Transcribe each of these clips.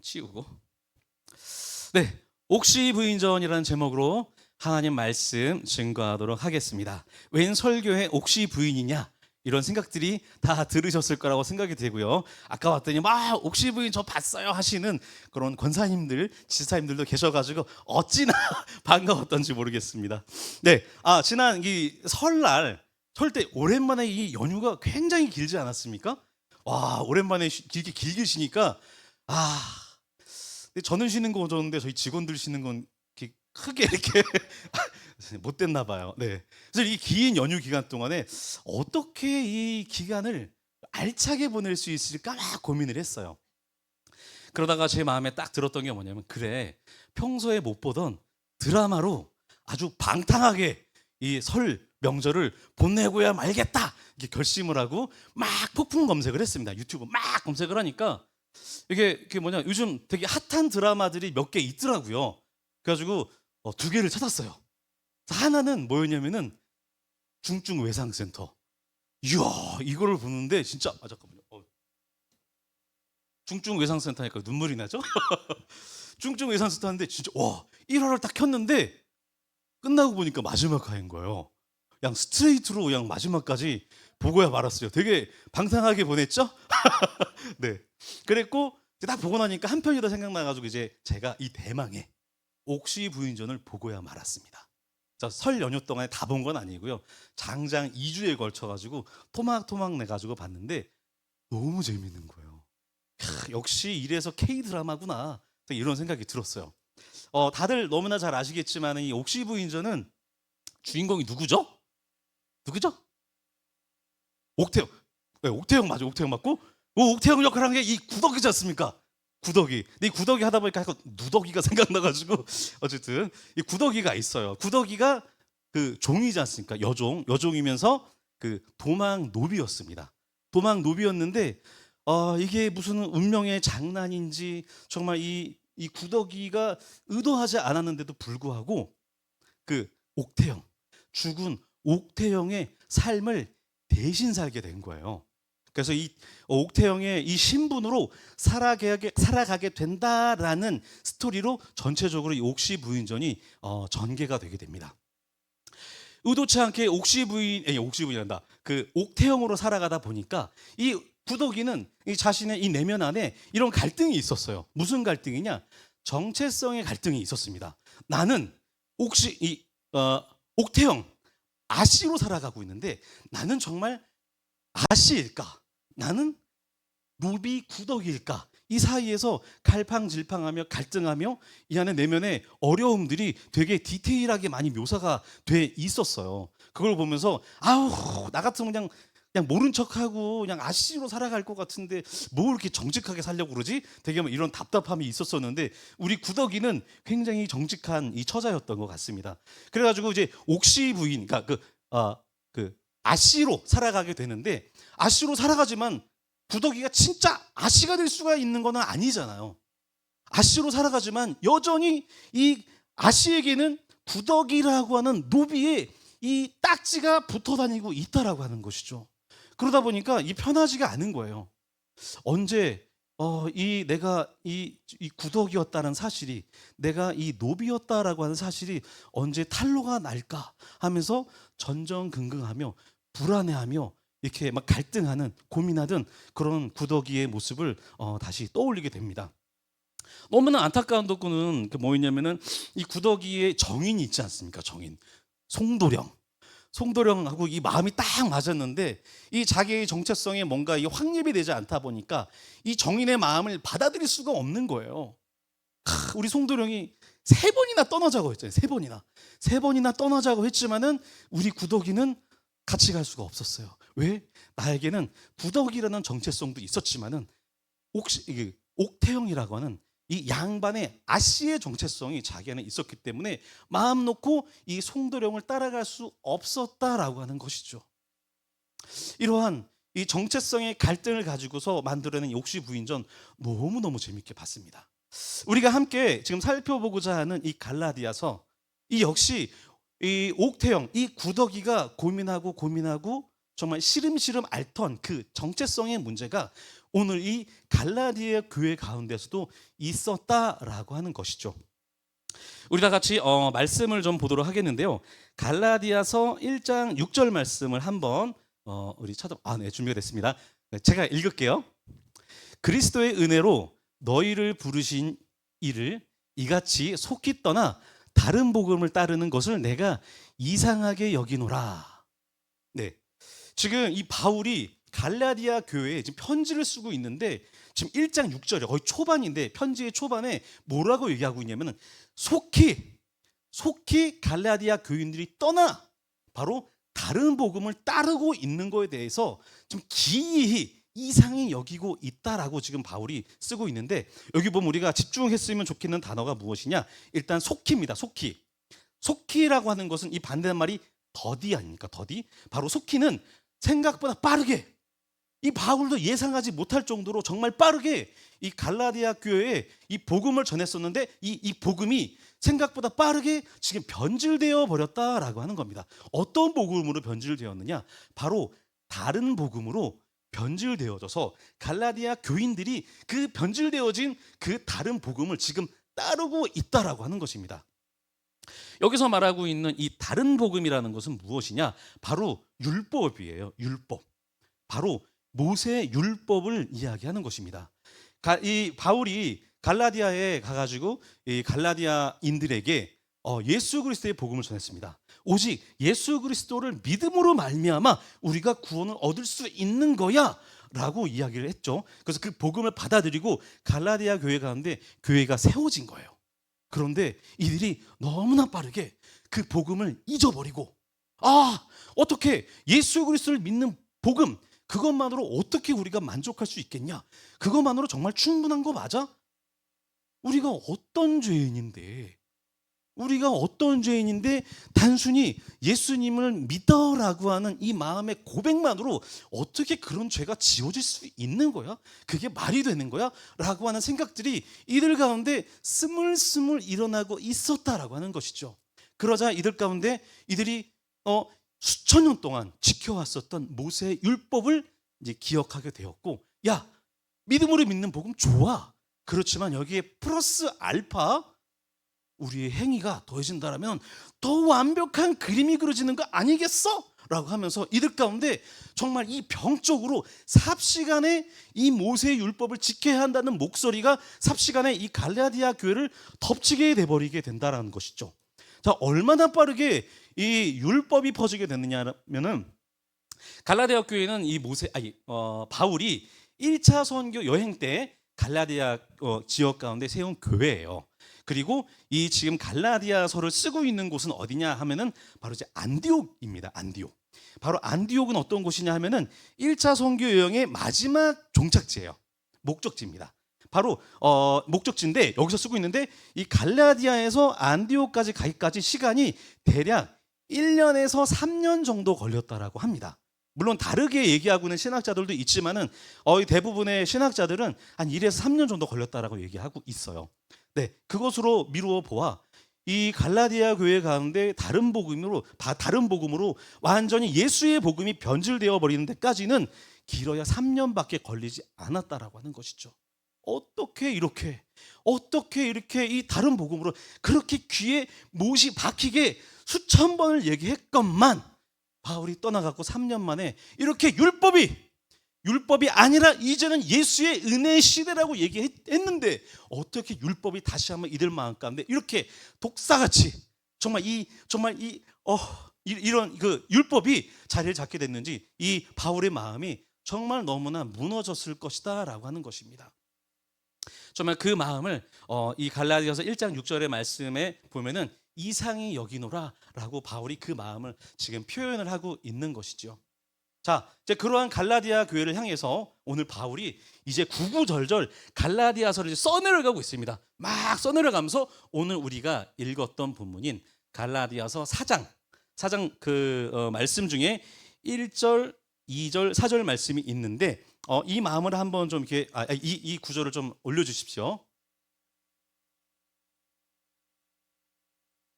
치우고. 네, 옥시 부인전이라는 제목으로 하나님 말씀 증거하도록 하겠습니다. 웬 설교에 옥시 부인이냐? 이런 생각들이 다 들으셨을 거라고 생각이 되고요. 아까 왔더니 막 옥시 부인 저 봤어요 하시는 그런 권사님들, 지사님들도 계셔가지고 어찌나 반가웠던지 모르겠습니다. 네, 지난 이 설날 설 때 오랜만에 이 연휴가 굉장히 길지 않았습니까? 와, 오랜만에 길게 쉬니까 근데 저는 쉬는 거 좋은데 저희 직원들 쉬는 건 이렇게 크게 이렇게 못 됐나 봐요. 네. 그래서 이 긴 연휴 기간 동안에 어떻게 이 기간을 알차게 보낼 수 있을까 막 고민을 했어요. 그러다가 제 마음에 딱 들었던 게 뭐냐면, 그래, 평소에 못 보던 드라마로 아주 방탕하게 이 설 명절을 보내고야 말겠다 이렇게 결심을 하고 막 폭풍 검색을 했습니다. 유튜브 막 검색을 하니까 이게 뭐냐, 요즘 되게 핫한 드라마들이 몇 개 있더라고요. 그래가지고 두 개를 찾았어요. 하나는 뭐였냐면은 중증외상센터. 이야, 이거를 보는데 진짜 잠깐만요. 중증외상센터니까 눈물이 나죠? 중증외상센터인데 진짜 와, 1화를 딱 켰는데 끝나고 보니까 마지막 화인 거예요. 그냥 스트레이트로 그냥 마지막까지 보고야 말았어요. 되게 방탕하게 보냈죠? 네. 그랬고 딱 보고 나니까 한 편이 더 생각나가지고 이제 제가 이 대망의 옥시 부인전을 보고야 말았습니다. 설 연휴 동안에 다 본 건 아니고요. 장장 2주에 걸쳐가지고 토막토막 내가지고 봤는데 너무 재밌는 거예요. 역시 이래서 K-드라마구나 이런 생각이 들었어요. 다들 너무나 잘 아시겠지만 이 옥시 부인전은 주인공이 누구죠? 옥태영. 네, 옥태영 맞죠? 옥태영 맞고 옥태영 역할을 한 게 이 구덕이지 않습니까? 구덕이. 근데 이 구덕이 하다 보니까 약간 누덕이가 생각나가지고 어쨌든 이 구덕이가 있어요. 구덕이가 그 종이지 않습니까? 여종이면서 그 도망 노비였습니다. 도망 노비였는데 이게 무슨 운명의 장난인지 정말 이 구덕이가 의도하지 않았는데도 불구하고 그 옥태영, 죽은 옥태영의 삶을 대신 살게 된 거예요. 그래서 이 옥태영의 이 신분으로 살아가게 된다라는 스토리로 전체적으로 이 옥시 부인전이 전개가 되게 됩니다. 의도치 않게 옥시부인이란다. 그 옥태영으로 살아가다 보니까 이 구덕이는 이 자신의 이 내면 안에 이런 갈등이 있었어요. 무슨 갈등이냐? 정체성의 갈등이 있었습니다. 나는 옥태영 아씨로 살아가고 있는데 나는 정말 아씨일까? 나는 노비 구덕일까? 이 사이에서 갈팡질팡하며 갈등하며 이 안에 내면의 어려움들이 되게 디테일하게 많이 묘사가 돼 있었어요. 그걸 보면서 나 같으면 그냥 모른 척하고 그냥 아씨로 살아갈 것 같은데 뭐 이렇게 정직하게 살려고 그러지? 되게 이런 답답함이 있었었는데 우리 구덕이는 굉장히 정직한 이 처자였던 것 같습니다. 그래가지고 이제 옥시 부인, 그러니까 그 아씨로 살아가게 되는데 아씨로 살아가지만 구덕이가 진짜 아씨가 될 수가 있는 건 아니잖아요. 아씨로 살아가지만 여전히 이 아씨에게는 구덕이라고 하는 노비의 이 딱지가 붙어 다니고 있다라고 하는 것이죠. 그러다 보니까 이 편하지가 않은 거예요. 언제 내가 이 구덕이었다는 사실이, 내가 이 노비였다라고 하는 사실이 언제 탄로가 날까 하면서 전전긍긍하며 불안해하며 이렇게 막 갈등하는, 고민하던 그런 구덕이의 모습을 다시 떠올리게 됩니다. 너무나 안타까운 덕구는 뭐였냐면은 이 구덕이의 정인이 있지 않습니까? 정인 송도령하고 이 마음이 딱 맞았는데 이 자기의 정체성에 뭔가 이 확립이 되지 않다 보니까 이 정인의 마음을 받아들일 수가 없는 거예요. 우리 송도령이 3번이나 떠나자고 했잖아요. 3번이나 떠나자고 했지만은 우리 구덕이는 같이 갈 수가 없었어요. 왜? 나에게는 구덕이라는 정체성도 있었지만은 옥태영이라고 하는 이 양반의 아씨의 정체성이 자기에는 있었기 때문에 마음 놓고 이 송도령을 따라갈 수 없었다라고 하는 것이죠. 이러한 이 정체성의 갈등을 가지고서 만들어낸 옥시 부인전 너무너무 재밌게 봤습니다. 우리가 함께 지금 살펴보고자 하는 이 갈라디아서, 이 역시 이 옥태영, 이 구덕이가 고민하고 정말 시름시름 앓던 그 정체성의 문제가 오늘 이 갈라디아 교회 가운데서도 있었다라고 하는 것이죠. 우리 다 같이 말씀을 좀 보도록 하겠는데요. 갈라디아서 1장 6절 말씀을 한번 우리 네, 준비가 됐습니다. 네, 제가 읽을게요. 그리스도의 은혜로 너희를 부르신 이를 이같이 속히 떠나 다른 복음을 따르는 것을 내가 이상하게 여기노라. 네, 지금 이 바울이 갈라디아 교회에 지금 편지를 쓰고 있는데 지금 1장 6절에 거의 초반인데 편지의 초반에 뭐라고 얘기하고 있냐면은 속히 갈라디아 교인들이 떠나 바로 다른 복음을 따르고 있는 거에 대해서 좀 기이히 이상히 여기고 있다라고 지금 바울이 쓰고 있는데, 여기 보면 우리가 집중했으면 좋겠는 단어가 무엇이냐? 일단 속히입니다. 속히라고 하는 것은 이 반대말이 더디 아닙니까? 더디. 바로 속히는 생각보다 빠르게, 이 바울도 예상하지 못할 정도로 정말 빠르게 이 갈라디아 교회에 이 복음을 전했었는데 이 복음이 생각보다 빠르게 지금 변질되어 버렸다라고 하는 겁니다. 어떤 복음으로 변질되었느냐? 바로 다른 복음으로 변질되어져서 갈라디아 교인들이 그 변질되어진 그 다른 복음을 지금 따르고 있다라고 하는 것입니다. 여기서 말하고 있는 이 다른 복음이라는 것은 무엇이냐? 바로 율법이에요. 율법. 바로 모세 율법을 이야기하는 것입니다. 이 바울이 갈라디아에 가가지고 이 갈라디아인들에게 예수 그리스도의 복음을 전했습니다. 오직 예수 그리스도를 믿음으로 말미암아 우리가 구원을 얻을 수 있는 거야 라고 이야기를 했죠. 그래서 그 복음을 받아들이고 갈라디아 교회 가운데 교회가 세워진 거예요. 그런데 이들이 너무나 빠르게 그 복음을 잊어버리고, 어떻게 예수 그리스도를 믿는 복음, 그것만으로 어떻게 우리가 만족할 수 있겠냐? 그것만으로 정말 충분한 거 맞아? 우리가 어떤 죄인인데 단순히 예수님을 믿어라고 하는 이 마음의 고백만으로 어떻게 그런 죄가 지워질 수 있는 거야? 그게 말이 되는 거야? 라고 하는 생각들이 이들 가운데 스물스물 일어나고 있었다라고 하는 것이죠. 그러자 이들 가운데 이들이 수천 년 동안 지켜왔었던 모세의 율법을 이제 기억하게 되었고, 야, 믿음으로 믿는 복음 좋아. 그렇지만 여기에 플러스 알파 우리의 행위가 더해진다라면 더 완벽한 그림이 그려지는 거 아니겠어? 라고 하면서 이들 가운데 정말 이 병적으로 삽시간에 이 모세의 율법을 지켜야 한다는 목소리가 삽시간에 이 갈라디아 교회를 덮치게 돼버리게 된다는 것이죠. 자, 얼마나 빠르게 이 율법이 퍼지게 됐느냐면은 갈라디아 교회는 이 바울이 1차 선교 여행 때 갈라디아 지역 가운데 세운 교회예요. 그리고 이 지금 갈라디아서를 쓰고 있는 곳은 어디냐 하면은 바로 이제 안디옥입니다. 안디옥. 바로 안디옥은 어떤 곳이냐 하면은 1차 선교 여행의 마지막 종착지예요. 목적지입니다. 바로 목적지인데 여기서 쓰고 있는데 이 갈라디아에서 안디옥까지 가기까지 시간이 대략 1년에서 3년 정도 걸렸다라고 합니다. 물론 다르게 얘기하고 있는 신학자들도 있지만은 대부분의 신학자들은 한 1에서 3년 정도 걸렸다라고 얘기하고 있어요. 네, 그것으로 미루어 보아 이 갈라디아 교회 가운데 다른 복음으로 완전히 예수의 복음이 변질되어 버리는 데까지는 길어야 3년밖에 걸리지 않았다라고 하는 것이죠. 어떻게 이렇게 이 다른 복음으로 그렇게 귀에 못이 박히게 수천 번을 얘기했건만 바울이 떠나갔고 3년 만에 이렇게 율법이 아니라 이제는 예수의 은혜의 시대라고 얘기했는데 어떻게 율법이 다시 한번 이들 마음 가운데 이렇게 독사같이 이런 그 율법이 자리를 잡게 됐는지 이 바울의 마음이 정말 너무나 무너졌을 것이다라고 하는 것입니다. 정말 그 마음을 이 갈라디아서 1장 6절의 말씀에 보면은 이상히 여기노라라고 바울이 그 마음을 지금 표현을 하고 있는 것이죠. 자, 이제 그러한 갈라디아 교회를 향해서 오늘 바울이 이제 구구절절 갈라디아서를 써내려가고 있습니다. 막 써내려가면서 오늘 우리가 읽었던 본문인 갈라디아서 4장 그 말씀 중에 1절, 2절, 4절 말씀이 있는데 이 마음을 한번 좀 이렇게 이 구절을 좀 올려주십시오.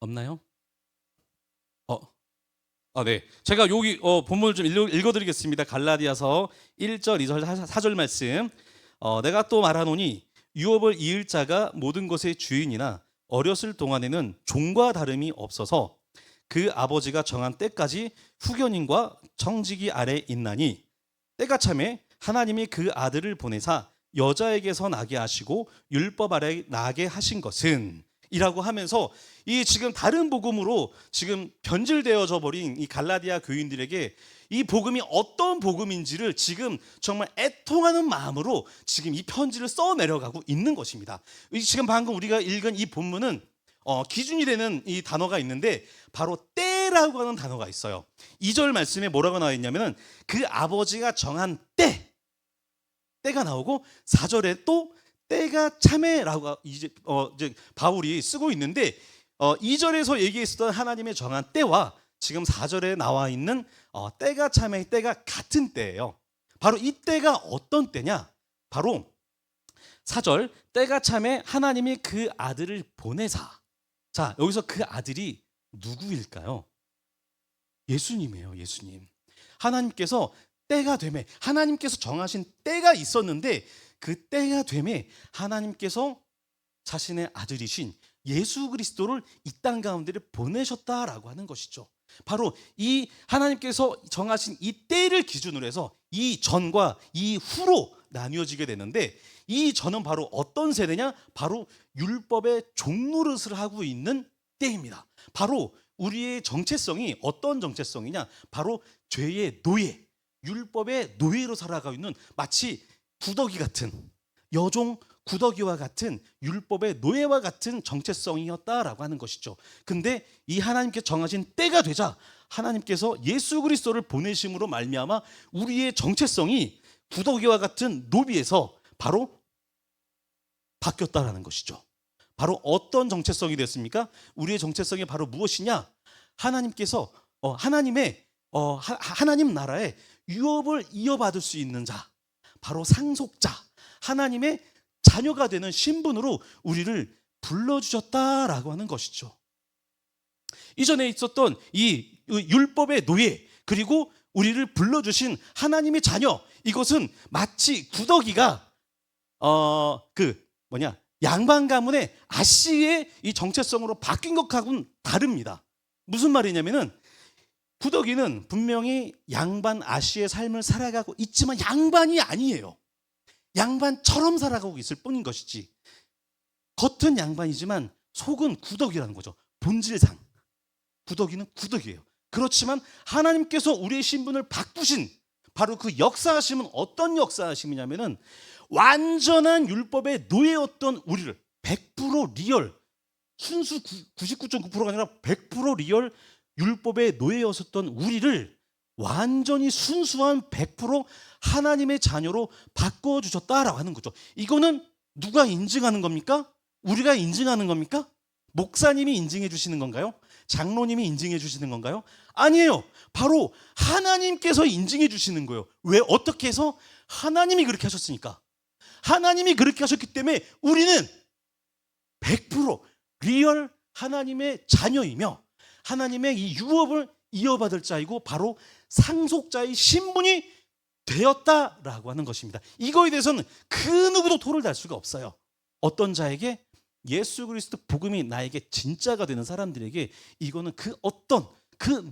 없나요? 네. 제가 여기 본문을 좀 읽어드리겠습니다. 갈라디아서 1절, 2절, 4절 말씀. 내가 또 말하노니 유업을 이을 자가 모든 것의 주인이나 어렸을 동안에는 종과 다름이 없어서 그 아버지가 정한 때까지 후견인과 청지기 아래 있나니 때가 참에 하나님이 그 아들을 보내사 여자에게서 나게 하시고 율법 아래 나게 하신 것은 이라고 하면서 이 지금 다른 복음으로 지금 변질되어져 버린 이 갈라디아 교인들에게 이 복음이 어떤 복음인지를 지금 정말 애통하는 마음으로 지금 이 편지를 써 내려가고 있는 것입니다. 지금 방금 우리가 읽은 이 본문은 기준이 되는 이 단어가 있는데 바로 때라고 하는 단어가 있어요. 2절 말씀에 뭐라고 나와 있냐면은 그 아버지가 정한 때가 나오고 4절에 또 때가 참에라고 이제 바울이 쓰고 있는데 2절에서 얘기했었던 하나님의 정한 때와 지금 4절에 나와 있는 때가 참의 때가 같은 때예요. 바로 이 때가 어떤 때냐? 바로 4절 때가 참에 하나님이 그 아들을 보내사. 자, 여기서 그 아들이 누구일까요? 예수님이에요. 예수님. 하나님께서 때가 되매 하나님께서 정하신 때가 있었는데 그 때가 되매 하나님께서 자신의 아들이신 예수 그리스도를 이 땅 가운데를 보내셨다라고 하는 것이죠. 바로 이 하나님께서 정하신 이 때를 기준으로 해서 이 전과 이 후로 나뉘어지게 되는데 이 전은 바로 어떤 세대냐? 바로 율법의 종노릇을 하고 있는 때입니다. 바로 우리의 정체성이 어떤 정체성이냐? 바로 죄의 노예, 율법의 노예로 살아가고 있는 마치 구더기 같은 여종 구더기와 같은 율법의 노예와 같은 정체성이었다라고 하는 것이죠. 근데 이 하나님께 정하신 때가 되자 하나님께서 예수 그리스도를 보내심으로 말미암아 우리의 정체성이 구더기와 같은 노비에서 바로 바뀌었다라는 것이죠. 바로 어떤 정체성이 됐습니까? 우리의 정체성이 바로 무엇이냐? 하나님께서 하나님 나라의 유업을 이어받을 수 있는 자, 바로 상속자, 하나님의 자녀가 되는 신분으로 우리를 불러주셨다라고 하는 것이죠. 이전에 있었던 이 율법의 노예 그리고 우리를 불러주신 하나님의 자녀, 이것은 마치 구더기가 양반 가문의 아씨의 이 정체성으로 바뀐 것하고는 다릅니다. 무슨 말이냐면은 구더기는 분명히 양반 아씨의 삶을 살아가고 있지만 양반이 아니에요. 양반처럼 살아가고 있을 뿐인 것이지 겉은 양반이지만 속은 구더기라는 거죠. 본질상 구더기는 구더기예요. 그렇지만 하나님께서 우리의 신분을 바꾸신 바로 그 역사하심은 어떤 역사하심이냐면은 완전한 율법의 노예였던 우리를 100% 리얼 순수 99.9%가 아니라 100% 리얼 율법의 노예였었던 우리를 완전히 순수한 100% 하나님의 자녀로 바꿔주셨다라고 하는 거죠. 이거는 누가 인증하는 겁니까? 우리가 인증하는 겁니까? 목사님이 인증해 주시는 건가요? 장로님이 인증해 주시는 건가요? 아니에요. 바로 하나님께서 인증해 주시는 거예요. 왜? 어떻게 해서? 하나님이 그렇게 하셨으니까. 하나님이 그렇게 하셨기 때문에 우리는 100% 리얼 하나님의 자녀이며 하나님의 이 유업을 이어받을 자이고 바로 상속자의 신분이 되었다라고 하는 것입니다. 이거에 대해서는 그 누구도 토를 달 수가 없어요. 어떤 자에게? 예수 그리스도 복음이 나에게 진짜가 되는 사람들에게 이거는 그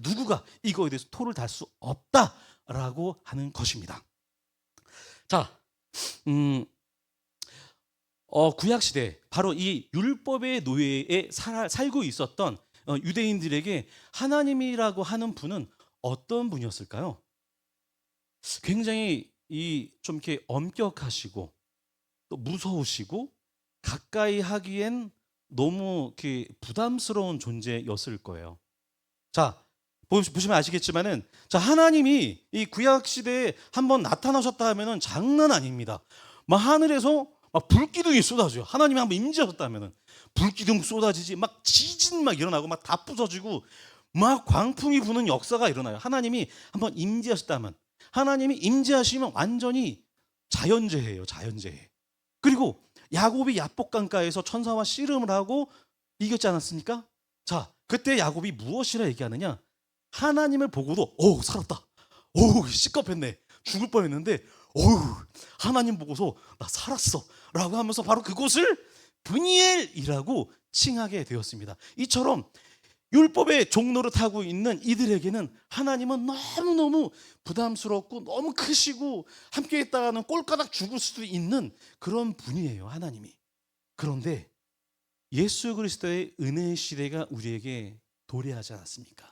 누구가 이거에 대해서 토를 달 수 없다라고 하는 것입니다. 자, 구약 시대 바로 이 율법의 노예에 살고 있었던 유대인들에게 하나님이라고 하는 분은 어떤 분이었을까요? 굉장히 좀 이렇게 엄격하시고 또 무서우시고 가까이 하기엔 너무 이렇게 부담스러운 존재였을 거예요. 자, 보시면 아시겠지만은 자, 하나님이 이 구약 시대에 한번 나타나셨다 하면은 장난 아닙니다. 막 하늘에서 막 불기둥이 쏟아져요. 하나님이 한번 임재하셨다 하면은 불기둥 쏟아지지, 막 지진 막 일어나고 막 다 부서지고 막 광풍이 부는 역사가 일어나요. 하나님이 한번 임재하셨다면, 하나님이 임재하시면 완전히 자연재해예요. 자연재해. 그리고 야곱이 야복강가에서 천사와 씨름을 하고 이겼지 않았습니까? 자, 그때 야곱이 무엇이라 얘기하느냐? 하나님을 보고도 살았다. 시겁했네. 죽을 뻔했는데 어휴, 하나님 보고서 나 살았어 라고 하면서 바로 그곳을 브니엘이라고 칭하게 되었습니다. 이처럼 율법의 종노릇 하고 있는 이들에게는 하나님은 너무너무 부담스럽고 너무 크시고 함께 있다가는 꼴가닥 죽을 수도 있는 그런 분이에요, 하나님이. 그런데 예수 그리스도의 은혜의 시대가 우리에게 도래하지 않았습니까?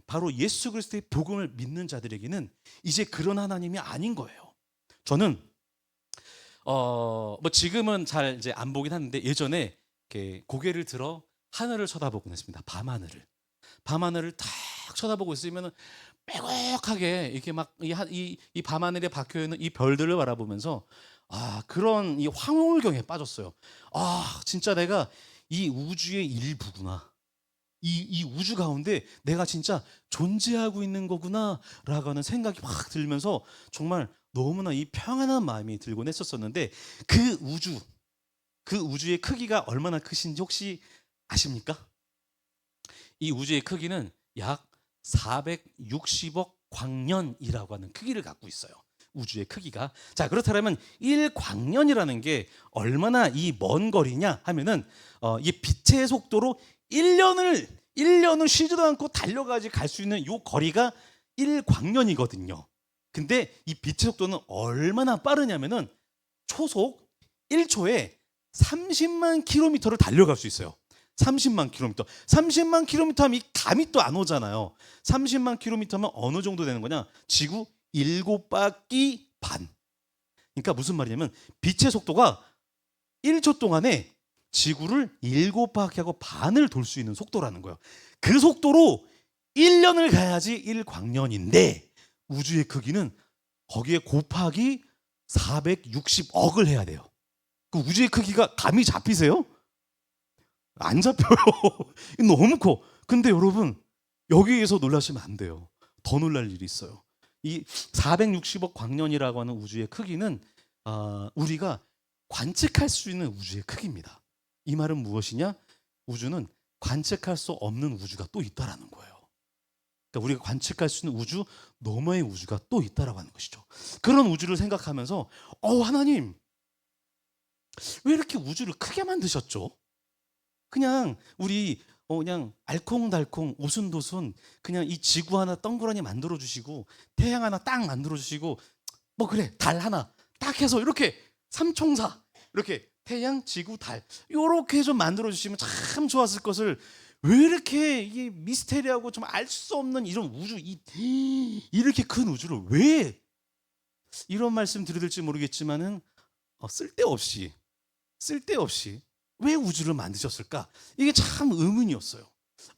바로 예수 그리스도의 복음을 믿는 자들에게는 이제 그런 하나님이 아닌 거예요. 저는 뭐 지금은 잘 이제 안 보긴 하는데 예전에 이렇게 고개를 들어 하늘을 쳐다보곤 했습니다. 밤하늘을 탁 쳐다보고 있으면 빼곡하게 이렇게 막 이 밤하늘에 박혀 있는 이 별들을 바라보면서 그런 이 황홀경에 빠졌어요. 진짜 내가 이 우주의 일부구나. 이 우주 가운데 내가 진짜 존재하고 있는 거구나라고 하는 생각이 확 들면서 정말 너무나 이 평안한 마음이 들곤 했었었는데 그 우주의 크기가 얼마나 크신지 혹시 아십니까? 이 우주의 크기는 약 460억 광년이라고 하는 크기를 갖고 있어요. 우주의 크기가. 자, 그렇다면 1광년이라는 게 얼마나 이 먼 거리냐 하면은 이 빛의 속도로 1년을 쉬지도 않고 달려가지 갈 수 있는 이 거리가 1광년이거든요. 근데 이 빛의 속도는 얼마나 빠르냐면은 초속 1초에 30만 킬로미터를 달려갈 수 있어요. 30만 킬로미터. 30만 킬로미터 하면 이 감이 또 안 오잖아요. 30만 킬로미터면 어느 정도 되는 거냐? 지구 7바퀴 반. 그러니까 무슨 말이냐면 빛의 속도가 1초 동안에 지구를 7바퀴하고 반을 돌 수 있는 속도라는 거예요. 그 속도로 1년을 가야지 1광년인데 우주의 크기는 거기에 곱하기 460억을 해야 돼요. 그 우주의 크기가 감이 잡히세요? 안 잡혀요. 너무 커. 근데 여러분 여기에서 놀라시면 안 돼요. 더 놀랄 일이 있어요. 이 460억 광년이라고 하는 우주의 크기는 우리가 관측할 수 있는 우주의 크기입니다. 이 말은 무엇이냐? 우주는 관측할 수 없는 우주가 또 있다라는 거예요. 그러니까 우리가 관측할 수 있는 우주 너머의 우주가 또 있다라고 하는 것이죠. 그런 우주를 생각하면서 하나님 왜 이렇게 우주를 크게 만드셨죠? 그냥 우리 그냥 알콩달콩 오순도순 그냥 이 지구 하나 덩그러니 만들어 주시고 태양 하나 딱 만들어 주시고 뭐 그래 달 하나 딱 해서 이렇게 삼총사 이렇게 태양 지구 달 이렇게 좀 만들어 주시면 참 좋았을 것을 왜 이렇게 이게 미스테리하고 좀 알 수 없는 이런 우주 이렇게 큰 우주를 왜 이런 말씀 드려야 될지 모르겠지만은 쓸데없이 왜 우주를 만드셨을까? 이게 참 의문이었어요.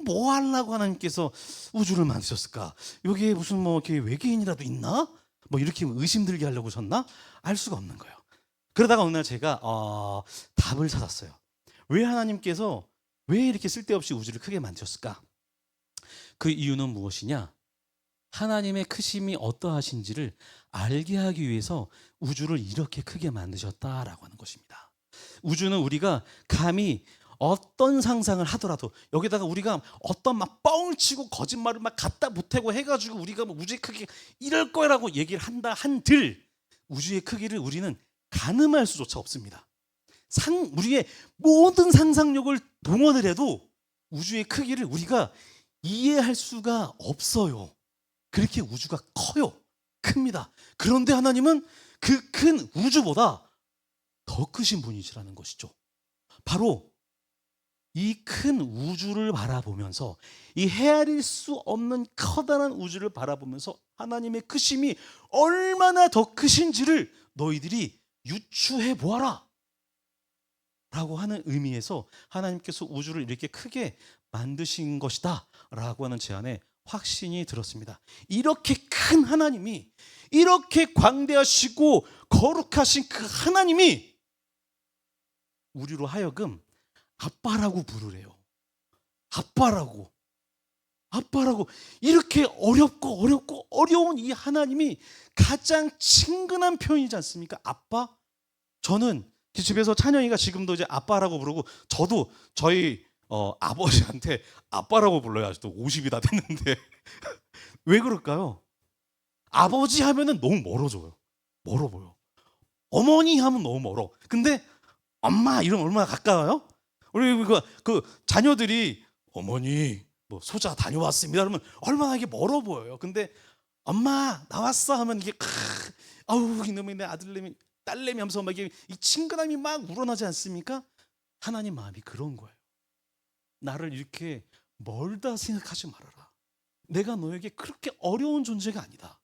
뭐 하려고 하나님께서 우주를 만드셨을까? 여기에 무슨 뭐 이렇게 외계인이라도 있나? 뭐 이렇게 의심 들게 하려고 하셨나? 알 수가 없는 거예요. 그러다가 어느 날 제가 답을 찾았어요. 왜 하나님께서 왜 이렇게 쓸데없이 우주를 크게 만드셨을까? 그 이유는 무엇이냐? 하나님의 크심이 어떠하신지를 알게 하기 위해서 우주를 이렇게 크게 만드셨다라고 하는 것입니다. 우주는 우리가 감히 어떤 상상을 하더라도 여기다가 우리가 어떤 막 뻥을 치고 거짓말을 막 갖다 보태고 해가지고 우리가 뭐 우주의 크기 이럴 거라고 얘기를 한다 한들 우주의 크기를 우리는 가늠할 수조차 없습니다. 우리의 모든 상상력을 동원을 해도 우주의 크기를 우리가 이해할 수가 없어요. 그렇게 우주가 커요. 큽니다. 그런데 하나님은 그 큰 우주보다 더 크신 분이시라는 것이죠. 바로 이 큰 우주를 바라보면서 이 헤아릴 수 없는 커다란 우주를 바라보면서 하나님의 크심이 얼마나 더 크신지를 너희들이 유추해 보아라 라고 하는 의미에서 하나님께서 우주를 이렇게 크게 만드신 것이다 라고 하는 제안에 확신이 들었습니다. 이렇게 큰 하나님이 이렇게 광대하시고 거룩하신 그 하나님이 우리로 하여금 아빠라고 부르래요. 아빠라고 이렇게 어렵고 어려운 이 하나님이 가장 친근한 표현이지 않습니까? 아빠? 저는 집에서 찬영이가 지금도 이제 아빠라고 부르고 저도 저희 아버지한테 아빠라고 불러요. 아직도 50이 다 됐는데 왜 그럴까요? 아버지 하면은 너무 멀어져요. 멀어 보여. 어머니 하면 너무 멀어. 근데 엄마 이러면 얼마나 가까워요? 우리 그 자녀들이 어머니 뭐 소자 다녀왔습니다. 그러면 얼마나 이게 멀어 보여요. 근데 엄마 나왔어 하면 이게 아우 이놈의 내 아들내미 딸내미 하면서 막 이게 이 친근함이 막 우러나지 않습니까? 하나님 마음이 그런 거예요. 나를 이렇게 멀다 생각하지 말아라. 내가 너에게 그렇게 어려운 존재가 아니다.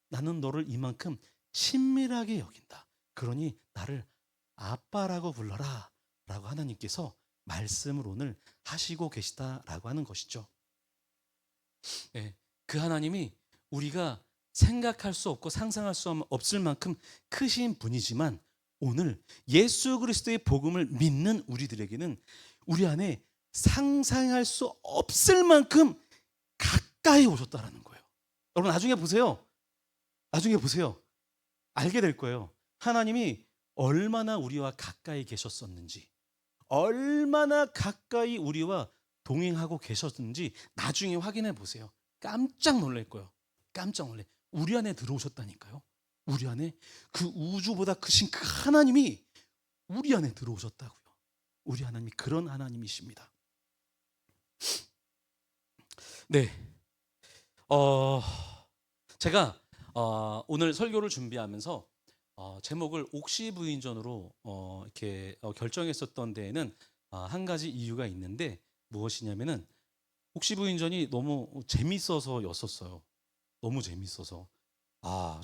나는 너를 이만큼 친밀하게 여긴다. 그러니 나를 아빠라고 불러라 라고 하나님께서 말씀을 오늘 하시고 계시다라고 하는 것이죠. 네, 그 하나님이 우리가 생각할 수 없고 상상할 수 없을 만큼 크신 분이지만 오늘 예수 그리스도의 복음을 믿는 우리들에게는 우리 안에 상상할 수 없을 만큼 가까이 오셨다라는 거예요. 여러분 나중에 보세요. 나중에 보세요. 알게 될 거예요. 하나님이 얼마나 우리와 가까이 계셨었는지, 얼마나 가까이 우리와 동행하고 계셨는지 나중에 확인해 보세요. 깜짝 놀랄 거예요. 깜짝 놀래. 우리 안에 들어오셨다니까요. 우리 안에 그 우주보다 크신 그 하나님이 우리 안에 들어오셨다고요. 우리 하나님이 그런 하나님이십니다. 네, 제가 오늘 설교를 준비하면서 제목을 옥시부인전으로 이렇게 결정했었던 데에는 한 가지 이유가 있는데 무엇이냐면은 옥시부인전이 너무 재밌어서였었어요. 너무 재밌어서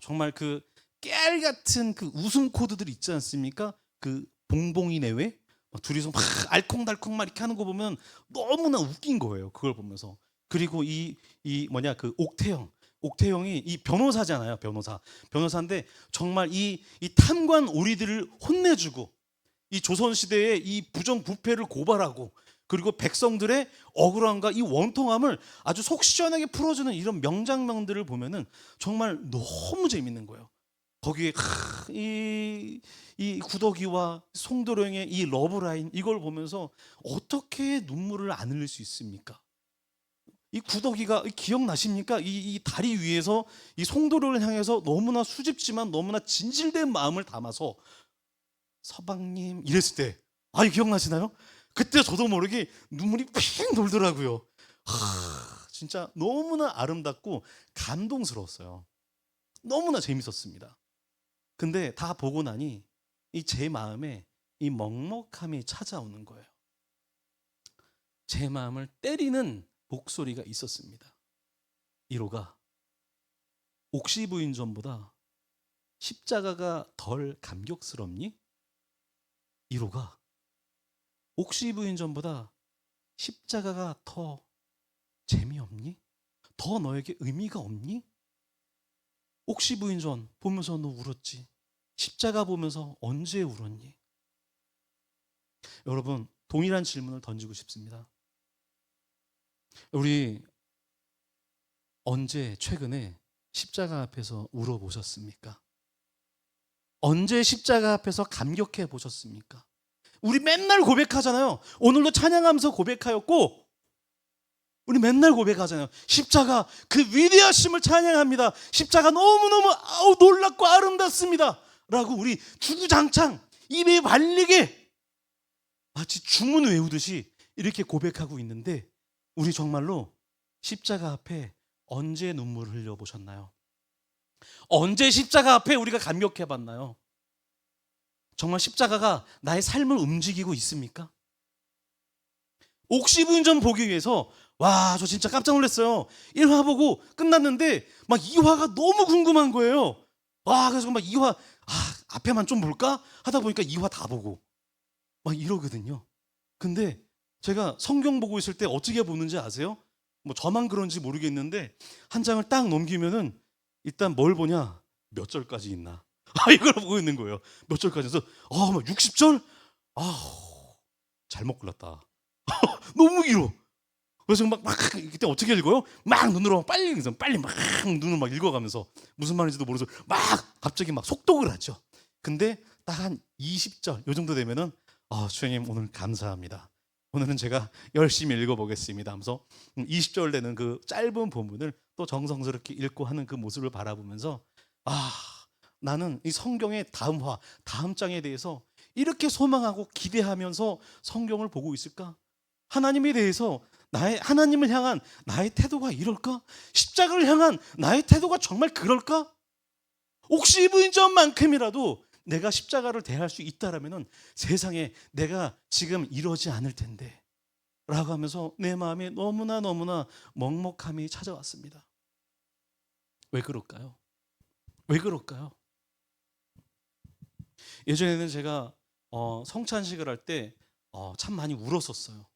정말 그 깨알 같은 그 웃음 코드들 있지 않습니까? 그 봉봉이 내외 막 둘이서 막 알콩달콩 막 이렇게 하는 거 보면 너무나 웃긴 거예요. 그걸 보면서. 그리고 그 옥태영이 이 변호사잖아요. 변호사인데 정말 이 탐관 오리들을 혼내주고 이 조선시대의 이 부정부패를 고발하고 그리고 백성들의 억울함과 이 원통함을 아주 속 시원하게 풀어주는 이런 명장면들을 보면은 정말 너무 재밌는 거예요. 거기에 이 구더기와 송도령의 이 러브라인 이걸 보면서 어떻게 눈물을 안 흘릴 수 있습니까? 이 구더기가 기억나십니까? 이 다리 위에서 이 송도령을 향해서 너무나 수줍지만 너무나 진실된 마음을 담아서 서방님 이랬을 때 이거 기억나시나요? 그때 저도 모르게 눈물이 핑 돌더라고요. 진짜 너무나 아름답고 감동스러웠어요. 너무나 재밌었습니다. 근데 다 보고 나니 이 제 마음에 이 먹먹함이 찾아오는 거예요. 제 마음을 때리는 목소리가 있었습니다. 1호가 옥시부인전보다 십자가가 덜 감격스럽니? 1호가 옥시부인전보다 십자가가 더 재미없니? 더 너에게 의미가 없니? 옥시부인전 보면서 너 울었지. 십자가 보면서 언제 울었니? 여러분 동일한 질문을 던지고 싶습니다. 우리 언제 최근에 십자가 앞에서 울어보셨습니까? 언제 십자가 앞에서 감격해 보셨습니까? 우리 맨날 고백하잖아요. 오늘도 찬양하면서 고백하였고 우리 맨날 고백하잖아요. 십자가 그 위대하심을 찬양합니다. 십자가 너무너무 놀랍고 아름답습니다 라고 우리 주구장창 입에 발리게 마치 주문 외우듯이 이렇게 고백하고 있는데 우리 정말로 십자가 앞에 언제 눈물을 흘려보셨나요? 언제 십자가 앞에 우리가 감격해 봤나요? 정말 십자가가 나의 삶을 움직이고 있습니까? 옥시부인전 보기 위해서 저 진짜 깜짝 놀랐어요. 1화 보고 끝났는데 막 2화가 너무 궁금한 거예요. 그래서 막 2화 앞에만 좀 볼까? 하다 보니까 2화 다 보고 막 이러거든요. 근데 제가 성경 보고 있을 때 어떻게 보는지 아세요? 뭐 저만 그런지 모르겠는데 한 장을 딱 넘기면은 일단 뭘 보냐? 몇 절까지 있나? 이걸 보고 있는 거예요. 몇 절까지 해서 막 60절? 잘못 골랐다. 너무 길어. 그래서 막 그때 어떻게 읽어요? 막 눈으로 빨리 막 눈을 막 읽어가면서 무슨 말인지도 모르면서 막 갑자기 막 속독을 하죠. 근데 딱 한 20절 요 정도 되면은 주님 오늘 감사합니다. 오늘은 제가 열심히 읽어보겠습니다 하면서 20절 되는 그 짧은 본문을 또 정성스럽게 읽고 하는 그 모습을 바라보면서 나는 이 성경의 다음화, 다음 장에 대해서 이렇게 소망하고 기대하면서 성경을 보고 있을까? 하나님에 대해서 하나님을 향한 나의 태도가 이럴까? 십자가를 향한 나의 태도가 정말 그럴까? 옥시부인전만큼이라도 내가 십자가를 대할 수 있다라면은 세상에 내가 지금 이러지 않을 텐데 라고 하면서 내 마음에 너무나 먹먹함이 찾아왔습니다. 왜 그럴까요? 왜 그럴까요? 예전에는 제가 성찬식을 할 때 참 많이 울었었어요.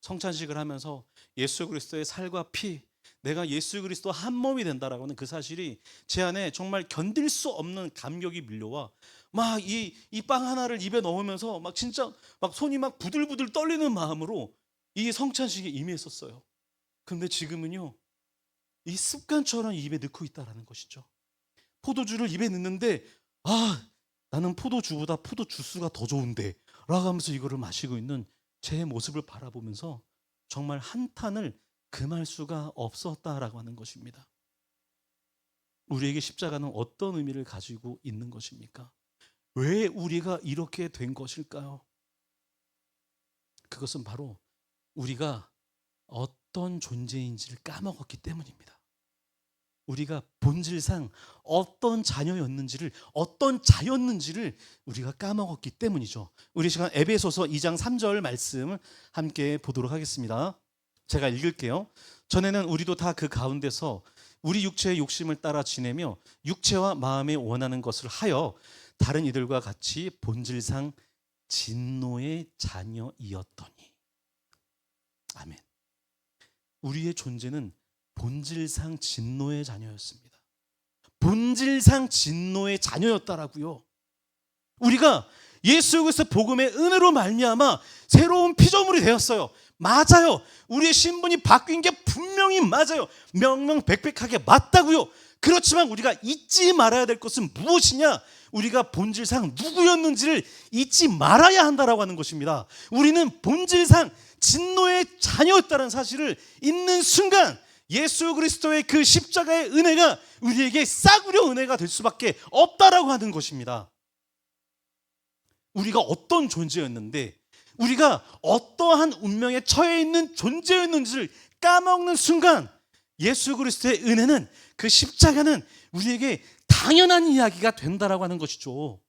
성찬식을 하면서 예수 그리스도의 살과 피, 내가 예수 그리스도 한 몸이 된다라고 하는 그 사실이 제 안에 정말 견딜 수 없는 감격이 밀려와 막 이 빵 하나를 입에 넣으면서 막 진짜 막 손이 막 부들부들 떨리는 마음으로 이 성찬식에 임했었어요. 근데 지금은요, 이 습관처럼 입에 넣고 있다라는 것이죠. 포도주를 입에 넣는데 나는 포도주보다 포도 주스가 더 좋은데 라고 하면서 이거를 마시고 있는 제 모습을 바라보면서 정말 한탄을 금할 수가 없었다라고 하는 것입니다. 우리에게 십자가는 어떤 의미를 가지고 있는 것입니까? 왜 우리가 이렇게 된 것일까요? 그것은 바로 우리가 어떤 존재인지를 까먹었기 때문입니다. 우리가 본질상 어떤 자녀였는지를, 어떤 자였는지를 우리가 까먹었기 때문이죠. 우리 시간 에베소서 2장 3절 말씀 함께 보도록 하겠습니다. 제가 읽을게요. 전에는 우리도 다 그 가운데서 우리 육체의 욕심을 따라 지내며 육체와 마음에 원하는 것을 하여 다른 이들과 같이 본질상 진노의 자녀이었더니. 아멘. 우리의 존재는 본질상 진노의 자녀였습니다. 본질상 진노의 자녀였다라고요. 우리가 예수 그리스도 복음의 은혜로 말미암아 새로운 피조물이 되었어요. 맞아요. 우리의 신분이 바뀐 게 분명히 맞아요. 명명백백하게 맞다고요. 그렇지만 우리가 잊지 말아야 될 것은 무엇이냐? 우리가 본질상 누구였는지를 잊지 말아야 한다라고 하는 것입니다. 우리는 본질상 진노의 자녀였다는 사실을 잊는 순간 예수 그리스도의 그 십자가의 은혜가 우리에게 싸구려 은혜가 될 수밖에 없다라고 하는 것입니다. 우리가 어떤 존재였는데, 우리가 어떠한 운명에 처해 있는 존재였는지를 까먹는 순간 예수 그리스도의 은혜는, 그 십자가는 우리에게 당연한 이야기가 된다라고 하는 것이죠.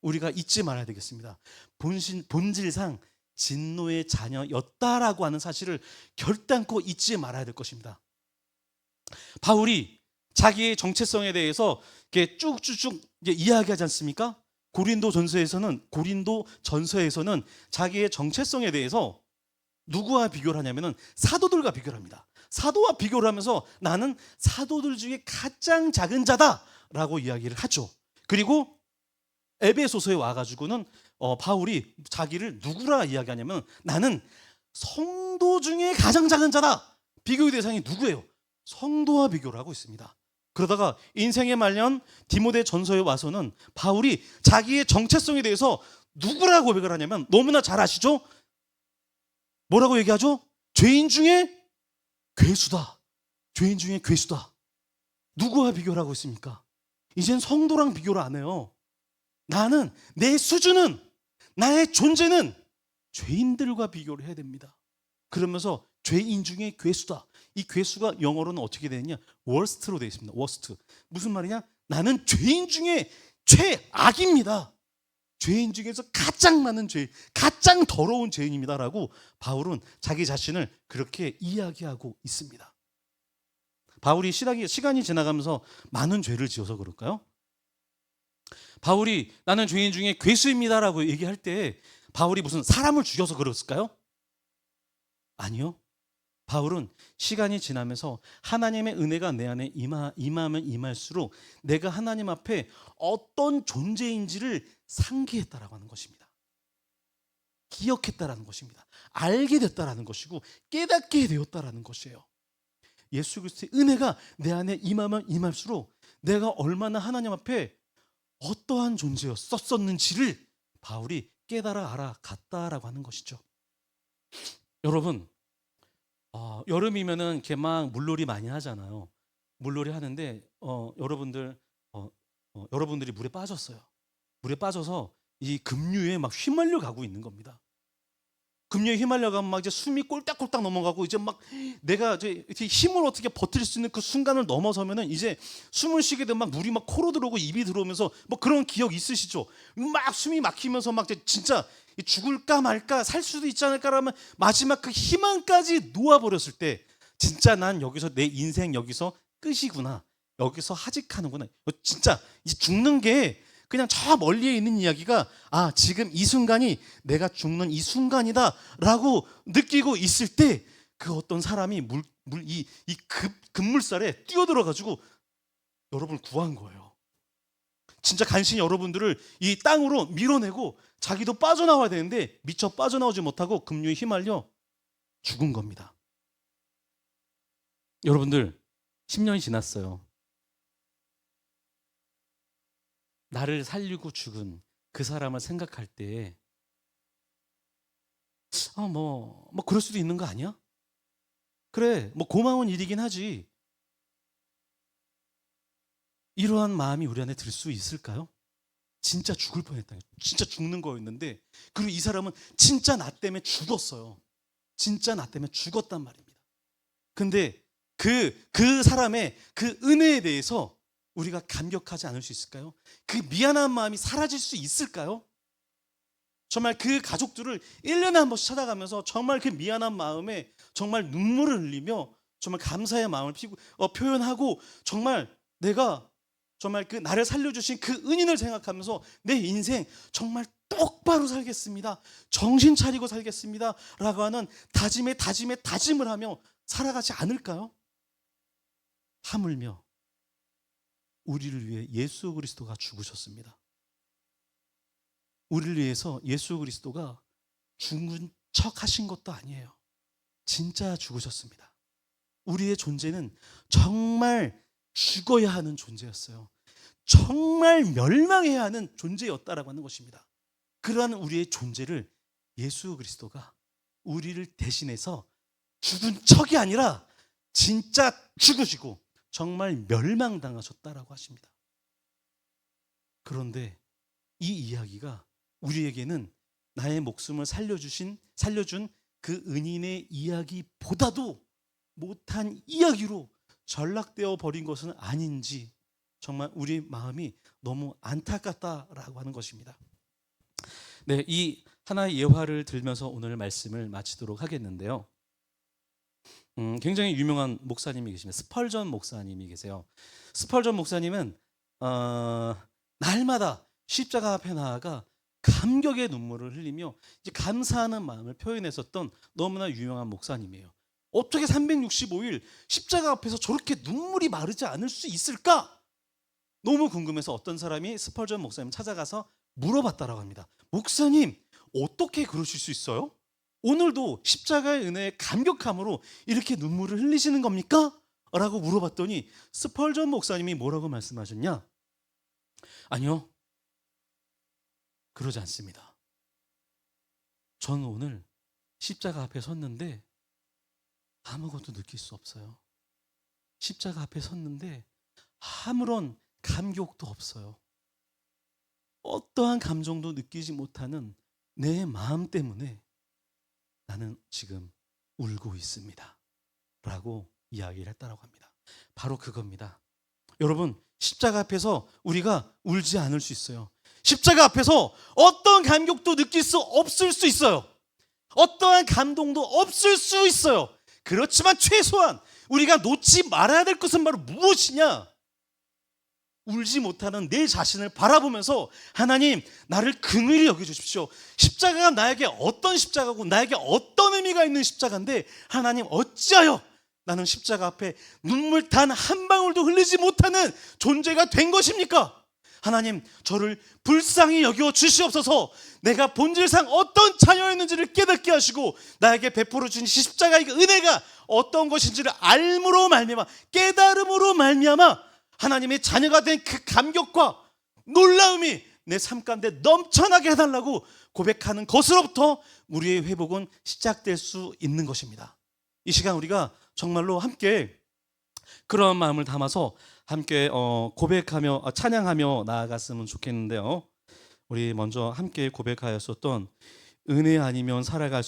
우리가 잊지 말아야 되겠습니다. 본질상 진노의 자녀였다라고 하는 사실을 결단코 잊지 말아야 될 것입니다. 바울이 자기의 정체성에 대해서 이렇게 쭉쭉쭉 이야기하지 않습니까? 고린도 전서에서는 자기의 정체성에 대해서 누구와 비교를 하냐면은 사도들과 비교를 합니다. 사도와 비교를 하면서 나는 사도들 중에 가장 작은 자다라고 이야기를 하죠. 그리고 에베소서에 와가지고는 바울이 자기를 누구라 이야기하냐면 나는 성도 중에 가장 작은 자다. 비교의 대상이 누구예요? 성도와 비교를 하고 있습니다. 그러다가 인생의 말년 디모데 전서에 와서는 바울이 자기의 정체성에 대해서 누구라고 고백을 하냐면 너무나 잘 아시죠? 뭐라고 얘기하죠? 죄인 중에 괴수다. 죄인 중에 괴수다. 누구와 비교를 하고 있습니까? 이젠 성도랑 비교를 안 해요. 나는, 내 수준은, 나의 존재는 죄인들과 비교를 해야 됩니다. 그러면서 죄인 중에 괴수다. 이 괴수가 영어로는 어떻게 되느냐? worst로 되어 있습니다. worst. 무슨 말이냐? 나는 죄인 중에 최악입니다. 죄인 중에서 가장 많은 죄인, 가장 더러운 죄인입니다라고 바울은 자기 자신을 그렇게 이야기하고 있습니다. 바울이 시간이 지나가면서 많은 죄를 지어서 그럴까요? 바울이 나는 죄인 중에 괴수입니다라고 얘기할 때 바울이 무슨 사람을 죽여서 그랬을까요? 아니요. 바울은 시간이 지나면서 하나님의 은혜가 내 안에 임하면 임할수록 내가 하나님 앞에 어떤 존재인지를 상기했다라고 하는 것입니다. 기억했다라는 것입니다. 알게 됐다라는 것이고 깨닫게 되었다라는 것이에요. 예수 그리스도의 은혜가 내 안에 임하면 임할수록 내가 얼마나 하나님 앞에 어떠한 존재였었는지를 바울이 깨달아 알아갔다라고 하는 것이죠. 여러분, 여름이면은 이렇게 막 물놀이 많이 하잖아요. 물놀이 하는데 여러분들 여러분들이 물에 빠졌어요. 물에 빠져서 이 급류에 막 휘말려 가고 있는 겁니다. 급류에 휘말려 가면 막 이제 숨이 꼴딱꼴딱 넘어가고 이제 막 내가 이제 이렇게 힘을 어떻게 버틸 수 있는 그 순간을 넘어서면은 이제 숨을 쉬게 되면 막 물이 막 코로 들어오고 입이 들어오면서 뭐 그런 기억 있으시죠? 막 숨이 막히면서 막 진짜 죽을까 말까 살 수도 있지 않을까라면 마지막 그 희망까지 놓아버렸을 때 진짜 난 여기서 내 인생 여기서 끝이구나. 여기서 하직하는구나. 진짜 이제 죽는 게 그냥 저 멀리에 있는 이야기가 지금 이 순간이 내가 죽는 이 순간이다라고 느끼고 있을 때 그 어떤 사람이 급물살에 뛰어들어가지고 여러분을 구한 거예요. 진짜 간신히 여러분들을 이 땅으로 밀어내고 자기도 빠져나와야 되는데 미처 빠져나오지 못하고 급류에 휘말려 죽은 겁니다. 여러분들 10년이 지났어요. 나를 살리고 죽은 그 사람을 생각할 때 그럴 수도 있는 거 아니야? 그래, 뭐 고마운 일이긴 하지. 이러한 마음이 우리 안에 들 수 있을까요? 진짜 죽을 뻔했다. 진짜 죽는 거였는데 그리고 이 사람은 진짜 나 때문에 죽었어요. 진짜 나 때문에 죽었단 말입니다. 근데 그 사람의 그 은혜에 대해서 우리가 감격하지 않을 수 있을까요? 그 미안한 마음이 사라질 수 있을까요? 정말 그 가족들을 1년에 한 번씩 찾아가면서 정말 그 미안한 마음에 정말 눈물을 흘리며 정말 감사의 마음을 표현하고 정말 내가 정말 그 나를 살려주신 그 은인을 생각하면서 내 인생 정말 똑바로 살겠습니다. 정신 차리고 살겠습니다. 라고 하는 다짐을 하며 살아가지 않을까요? 하물며 우리를 위해 예수 그리스도가 죽으셨습니다. 우리를 위해서 예수 그리스도가 죽은 척 하신 것도 아니에요. 진짜 죽으셨습니다. 우리의 존재는 정말 죽어야 하는 존재였어요. 정말 멸망해야 하는 존재였다라고 하는 것입니다. 그러한 우리의 존재를 예수 그리스도가 우리를 대신해서 죽은 척이 아니라 진짜 죽으시고 정말 멸망당하셨다라고 하십니다. 그런데 이 이야기가 우리에게는 나의 목숨을 살려준 그 은인의 이야기보다도 못한 이야기로 전락되어 버린 것은 아닌지 정말 우리 마음이 너무 안타깝다라고 하는 것입니다. 네, 이 하나의 예화를 들면서 오늘 말씀을 마치도록 하겠는데요. 굉장히 유명한 목사님이 계십니다. 스펄전 목사님이 계세요. 스펄전 목사님은 날마다 십자가 앞에 나아가 감격의 눈물을 흘리며 이제 감사하는 마음을 표현했었던 너무나 유명한 목사님이에요. 어떻게 365일 십자가 앞에서 저렇게 눈물이 마르지 않을 수 있을까? 너무 궁금해서 어떤 사람이 스펄전 목사님 찾아가서 물어봤다라고 합니다. 목사님, 어떻게 그러실 수 있어요? 오늘도 십자가의 은혜에 감격함으로 이렇게 눈물을 흘리시는 겁니까? 라고 물어봤더니 스펄전 목사님이 뭐라고 말씀하셨냐? 아니요, 그러지 않습니다. 저는 오늘 십자가 앞에 섰는데 아무것도 느낄 수 없어요. 십자가 앞에 섰는데 아무런 감격도 없어요. 어떠한 감정도 느끼지 못하는 내 마음 때문에 나는 지금 울고 있습니다. 라고 이야기를 했다고 합니다. 바로 그겁니다. 여러분, 십자가 앞에서 우리가 울지 않을 수 있어요. 십자가 앞에서 어떤 감격도 느낄 수 없을 수 있어요. 어떠한 감동도 없을 수 있어요. 그렇지만 최소한 우리가 놓지 말아야 될 것은 바로 무엇이냐? 울지 못하는 내 자신을 바라보면서 하나님, 나를 긍휼히 여겨주십시오. 십자가가 나에게 어떤 십자가고 나에게 어떤 의미가 있는 십자가인데 하나님, 어찌하여 나는 십자가 앞에 눈물 단 한 방울도 흘리지 못하는 존재가 된 것입니까? 하나님, 저를 불쌍히 여겨 주시옵소서. 내가 본질상 어떤 자녀였는지를 깨닫게 하시고 나에게 베풀어 주신 십자가의 은혜가 어떤 것인지를 알므로 말미암아, 깨달음으로 말미암아 하나님의 자녀가 된 그 감격과 놀라움이 내 삶 가운데 넘쳐나게 해달라고 고백하는 것으로부터 우리의 회복은 시작될 수 있는 것입니다. 이 시간 우리가 정말로 함께 그런 마음을 담아서 함께 고백하며 찬양하며 나아갔으면 좋겠는데요. 우리 먼저 함께 고백하였었던 은혜 아니면 살아갈 수